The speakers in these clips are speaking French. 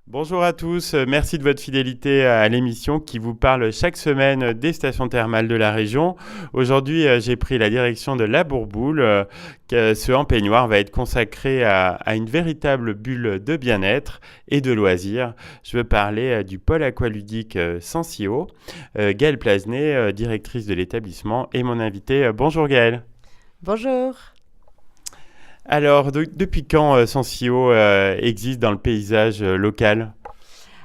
Bonjour à tous, merci de votre fidélité à l'émission qui vous parle chaque semaine des stations thermales de la région. Aujourd'hui, j'ai pris la direction de La Bourboule. Que ce empeignoir va être consacré à une véritable bulle de bien-être et de loisirs. Je veux parler du pôle aqualudique Sensio. Gaëlle Plasnet, directrice de l'établissement, est mon invitée. Bonjour Gaëlle. Bonjour. Alors, depuis quand Sensio existe dans le paysage local?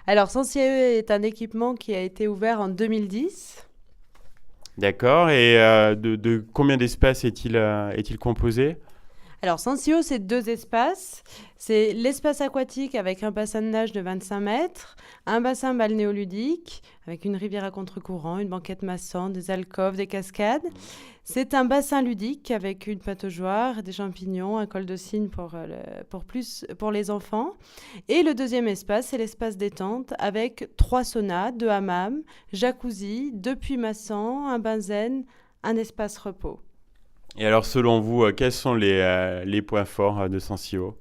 Alors, Sensiae est un équipement qui a été ouvert en 2010. D'accord. Et de combien d'espaces est-il composé? Alors, Sensio, c'est deux espaces. C'est l'espace aquatique avec un bassin de nage de 25 mètres, un bassin balnéoludique avec une rivière à contre-courant, une banquette massante, des alcôves, des cascades. C'est un bassin ludique avec une pataugeoire, des champignons, un col de cygne pour les enfants. Et le deuxième espace, c'est l'espace détente avec trois saunas, deux hammams, jacuzzi, deux puits massants, un bain zen, un espace repos. Et alors, selon vous, quels sont les points forts de Sensio?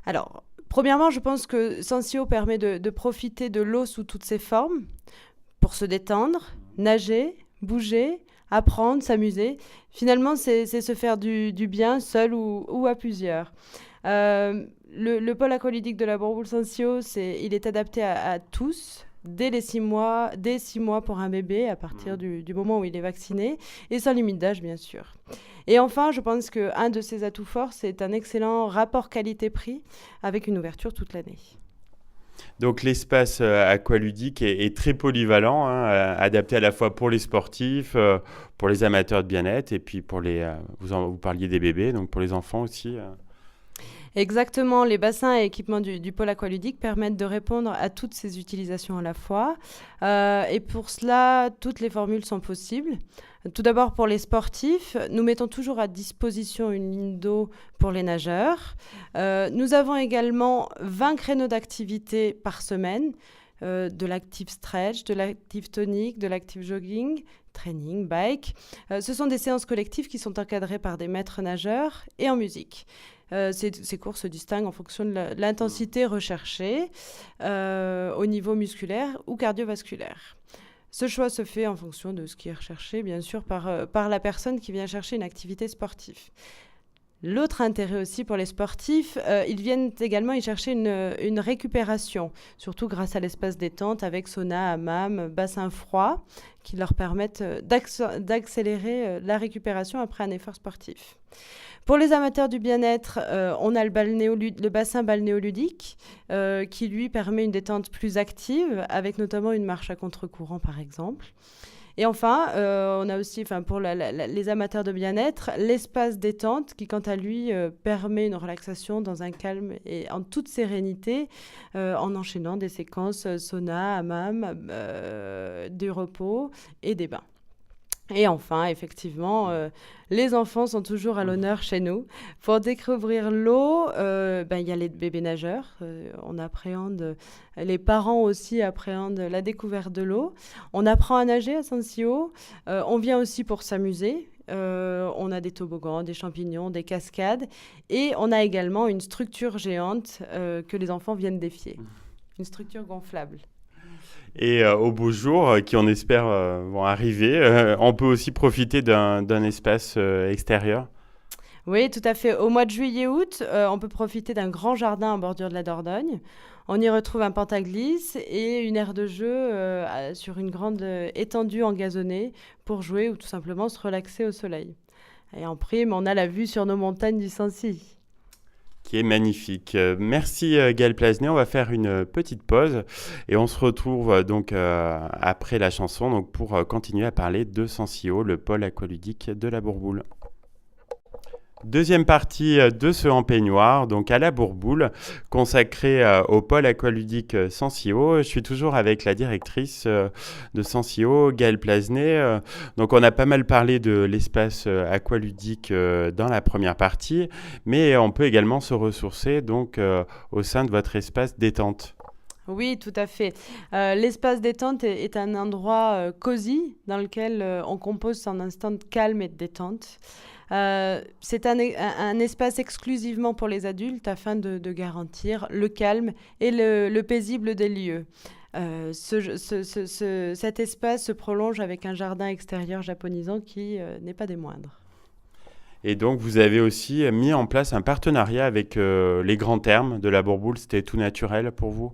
Alors, premièrement, je pense que Sensio permet de profiter de l'eau sous toutes ses formes pour se détendre, nager, bouger, apprendre, s'amuser. Finalement, c'est se faire du bien seul ou à plusieurs. Le pôle aqualudique de la Bourboule Sensio, il est adapté à tous. Dès 6 mois pour un bébé, à partir du moment où il est vacciné, et sans limite d'âge, bien sûr. Et enfin, je pense qu'un de ses atouts forts, c'est un excellent rapport qualité-prix avec une ouverture toute l'année. Donc, l'espace aqualudique est très polyvalent, hein, adapté à la fois pour les sportifs, pour les amateurs de bien-être, et puis pour vous parliez des bébés, donc pour les enfants aussi. Exactement, les bassins et équipements du pôle aqualudique permettent de répondre à toutes ces utilisations à la fois. Et pour cela, toutes les formules sont possibles. Tout d'abord, pour les sportifs, nous mettons toujours à disposition une ligne d'eau pour les nageurs. Nous avons également 20 créneaux d'activité par semaine, de l'active stretch, de l'active tonique, de l'active jogging, training, bike. Ce sont des séances collectives qui sont encadrées par des maîtres nageurs et en musique. Ces cours se distinguent en fonction de l'intensité recherchée au niveau musculaire ou cardiovasculaire. Ce choix se fait en fonction de ce qui est recherché, bien sûr, par la personne qui vient chercher une activité sportive. L'autre intérêt aussi pour les sportifs, ils viennent également y chercher une récupération, surtout grâce à l'espace détente avec sauna, hammam, bassin froid, qui leur permettent d'accélérer la récupération après un effort sportif. Pour les amateurs du bien-être, on a le bassin balnéoludique qui, lui, permet une détente plus active, avec notamment une marche à contre-courant, par exemple. Et enfin, on a aussi, pour les amateurs de bien-être, l'espace détente qui, quant à lui, permet une relaxation dans un calme et en toute sérénité en enchaînant des séquences sauna, hammam, du repos et des bains. Et enfin, effectivement, les enfants sont toujours à l'honneur chez nous. Pour découvrir l'eau, il y a les bébés nageurs. Les parents aussi appréhendent la découverte de l'eau. On apprend à nager à Sensio. On vient aussi pour s'amuser. On a des toboggans, des champignons, des cascades. Et on a également une structure géante que les enfants viennent défier. Une structure gonflable. Et aux beaux jours, qui on espère vont arriver, on peut aussi profiter d'un espace extérieur. Oui, tout à fait. Au mois de juillet-août, on peut profiter d'un grand jardin en bordure de la Dordogne. On y retrouve un pentaglisse et une aire de jeu sur une grande étendue engazonnée pour jouer ou tout simplement se relaxer au soleil. Et en prime, on a la vue sur nos montagnes du Sancy. Qui est magnifique. Merci Gaëlle Plasnet. On va faire une petite pause et on se retrouve donc après la chanson donc, pour continuer à parler de Sensio, le pôle aqualudique de la Bourboule. Deuxième partie de ce empeignoir, donc à la Bourboule, consacrée au pôle aqualudique Sensio. Je suis toujours avec la directrice de Sensio, Gaëlle Plasnet. Donc on a pas mal parlé de l'espace aqualudique dans la première partie, mais on peut également se ressourcer donc au sein de votre espace détente. Oui, tout à fait. L'espace détente est un endroit cosy dans lequel on compose son instant de calme et de détente. C'est un espace exclusivement pour les adultes afin de garantir le calme et le paisible des lieux. Cet espace se prolonge avec un jardin extérieur japonisant qui n'est pas des moindres. Et donc, vous avez aussi mis en place un partenariat avec les grands termes de la Bourboule. C'était tout naturel pour vous?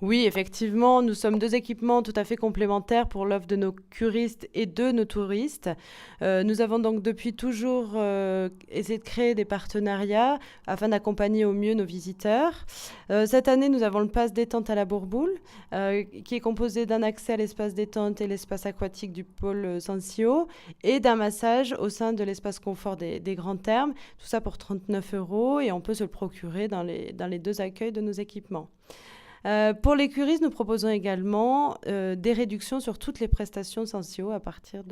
Oui, effectivement, nous sommes deux équipements tout à fait complémentaires pour l'offre de nos curistes et de nos touristes. Nous avons donc depuis toujours essayé de créer des partenariats afin d'accompagner au mieux nos visiteurs. Cette année, nous avons le pass détente à la Bourboule, qui est composé d'un accès à l'espace détente et l'espace aquatique du pôle Sensio et d'un massage au sein de l'espace confort des grands termes. Tout ça pour 39 € et on peut se le procurer dans les deux accueils de nos équipements. Pour les curistes, nous proposons également des réductions sur toutes les prestations Sensio à partir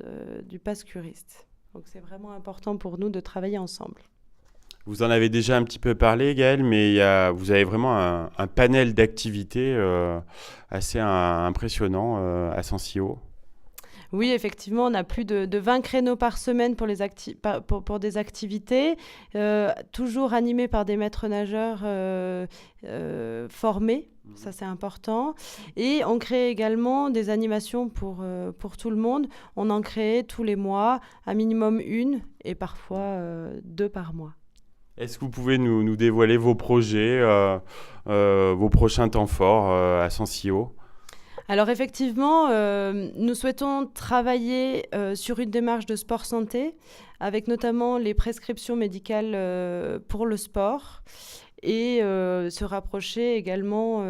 du pass curiste. Donc c'est vraiment important pour nous de travailler ensemble. Vous en avez déjà un petit peu parlé, Gaëlle, mais vous avez vraiment un panel d'activités assez impressionnant à Sensio. Oui, effectivement, on a plus de 20 créneaux par semaine pour des activités, toujours animés par des maîtres nageurs formés. Ça, c'est important. Et on crée également des animations pour tout le monde. On en crée tous les mois, un minimum une et parfois deux par mois. Est-ce que vous pouvez nous dévoiler vos projets, vos prochains temps forts à Sensio? Alors effectivement, nous souhaitons travailler sur une démarche de sport santé, avec notamment les prescriptions médicales pour le sport et se rapprocher également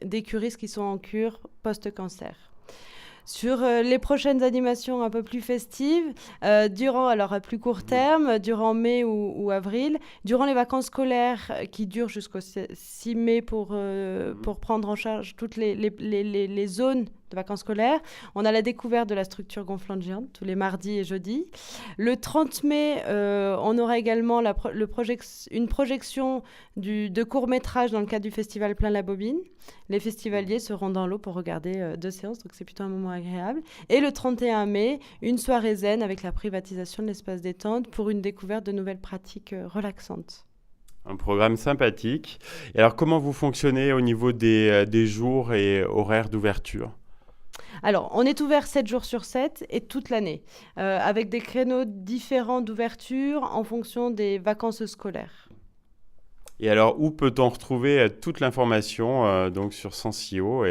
des curistes qui sont en cure post-cancer. Sur les prochaines animations un peu plus festives, alors à plus court terme, durant mai ou avril, durant les vacances scolaires qui durent jusqu'au 6 mai pour prendre en charge toutes les zones de vacances scolaires. On a la découverte de la structure gonflante géante tous les mardis et jeudis. Le 30 mai, on aura également une projection de court-métrage dans le cadre du festival Plein la Bobine. Les festivaliers seront dans l'eau pour regarder 2 séances, donc c'est plutôt un moment agréable. Et le 31 mai, une soirée zen avec la privatisation de l'espace détente pour une découverte de nouvelles pratiques relaxantes. Un programme sympathique. Et alors, comment vous fonctionnez au niveau des jours et horaires d'ouverture ? Alors, on est ouvert 7 jours sur 7 et toute l'année, avec des créneaux différents d'ouverture en fonction des vacances scolaires. Et alors, où peut-on retrouver toute l'information donc sur Sensio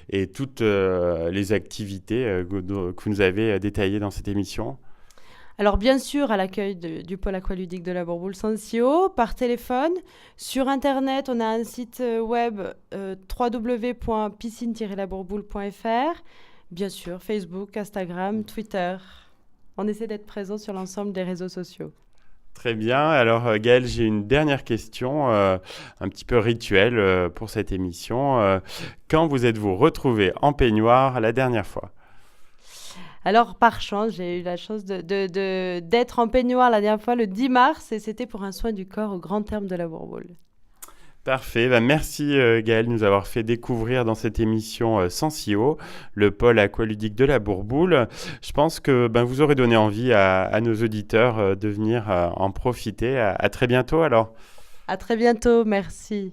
et toutes les activités que vous nous avez détaillées dans cette émission ? Alors bien sûr, à l'accueil du pôle aqualudique de la Bourboule Sensio, par téléphone. Sur Internet, on a un site web www.piscine-labourboule.fr. Bien sûr, Facebook, Instagram, Twitter. On essaie d'être présent sur l'ensemble des réseaux sociaux. Très bien. Alors Gaëlle, j'ai une dernière question, un petit peu rituelle pour cette émission. Quand vous êtes-vous retrouvée en peignoir la dernière fois ? Alors, par chance, j'ai eu la chance d'être en peignoir la dernière fois, le 10 mars, et c'était pour un soin du corps au grand terme de la Bourboule. Parfait. Merci Gaëlle de nous avoir fait découvrir dans cette émission Sensio, le pôle aqualudique de la Bourboule. Je pense que vous aurez donné envie à nos auditeurs de venir en profiter. À très bientôt alors. À très bientôt, merci.